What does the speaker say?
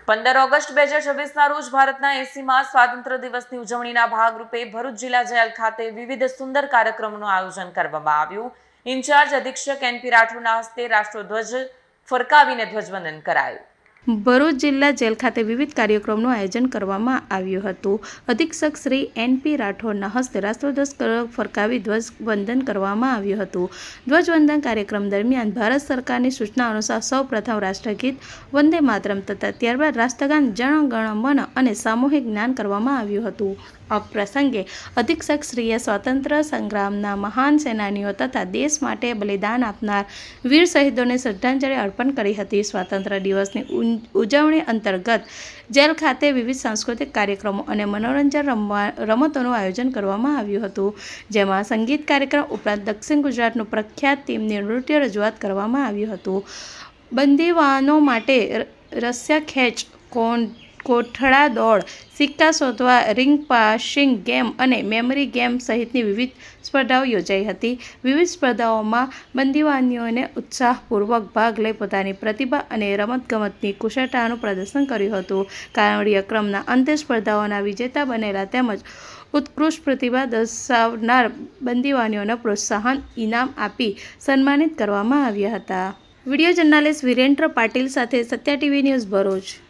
15 August 2026ના રોજ ભારતના 80મા સ્વાતંત્ર્ય દિવસની ઉજવણીના ભાગરૂપે ભરૂચ જિલ્લા જેલ ખાતે વિવિધ સુંદર કાર્યક્રમોનું આયોજન કરવામાં આવ્યું। ઇન્ચાર્જ અધિક્ષક એનપી રાઠોડના હસ્તે રાષ્ટ્રધ્વજ ફરકાવીને ધ્વજવંદન કરાયું। ભરૂચ જિલ્લા જેલ ખાતે વિવિધ કાર્યક્રમોનું આયોજન કરવામાં આવ્યું હતું। અધિક્ષક શ્રી એનપી રાઠોડના હસ્તે રાષ્ટ્રધ્વજ ફરકાવી ધ્વજવંદન કરવામાં આવ્યું હતું। ધ્વજવંદન કાર્યક્રમ દરમિયાન ભારત સરકારની સૂચના અનુસાર સૌ પ્રથમ રાષ્ટ્રગીત વંદે માતરમ તથા ત્યારબાદ રાષ્ટ્રગાન જન ગણ મન અને સામૂહિક જ્ઞાન કરવામાં આવ્યું હતું। આ પ્રસંગે અધિક્ષકશ્રીએ સ્વાતંત્ર્ય સંગ્રામના મહાન સેનાનીઓ તથા દેશ માટે બલિદાન આપનાર વીર શહીદોને શ્રદ્ધાંજલિ અર્પણ કરી હતી। સ્વાતંત્ર્ય દિવસની ઉજવણી અંતર્ગત જેલ ખાતે વિવિધ સાંસ્કૃતિક કાર્યક્રમો અને મનોરંજન રમતોનું આયોજન કરવામાં આવ્યું હતું, જેમાં સંગીત કાર્યક્રમ ઉપરાંત દક્ષિણ ગુજરાતનું પ્રખ્યાત ટીમની નૃત્ય રજૂઆત કરવામાં આવ્યું હતું। બંદીવાનો માટે રસ્યા ખેંચ, કોથળા દોડ, સિક્કા શોધવા, રિંગ પાસિંગ ગેમ અને મેમરી ગેમ સહિતની વિવિધ સ્પર્ધાઓ યોજાઈ હતી। વિવિધ સ્પર્ધાઓમાં બંદીવાનીઓને ઉત્સાહપૂર્વક ભાગ લઈ પોતાની પ્રતિભા અને રમતગમતની કુશળતાનું પ્રદર્શન કર્યું હતું। કારણિય ક્રમના અંતે સ્પર્ધાઓના વિજેતા બનેલા તેમજ ઉત્કૃષ્ટ પ્રતિભા દર્શાવનાર બંદીવાનીઓને પ્રોત્સાહન ઇનામ આપી સન્માનિત કરવામાં આવ્યા હતા। વિડીયો જર્નાલિસ્ટ વિરેન્દ્ર પાટીલ સાથે સત્યા ટીવી ન્યૂઝ ભરૂચ।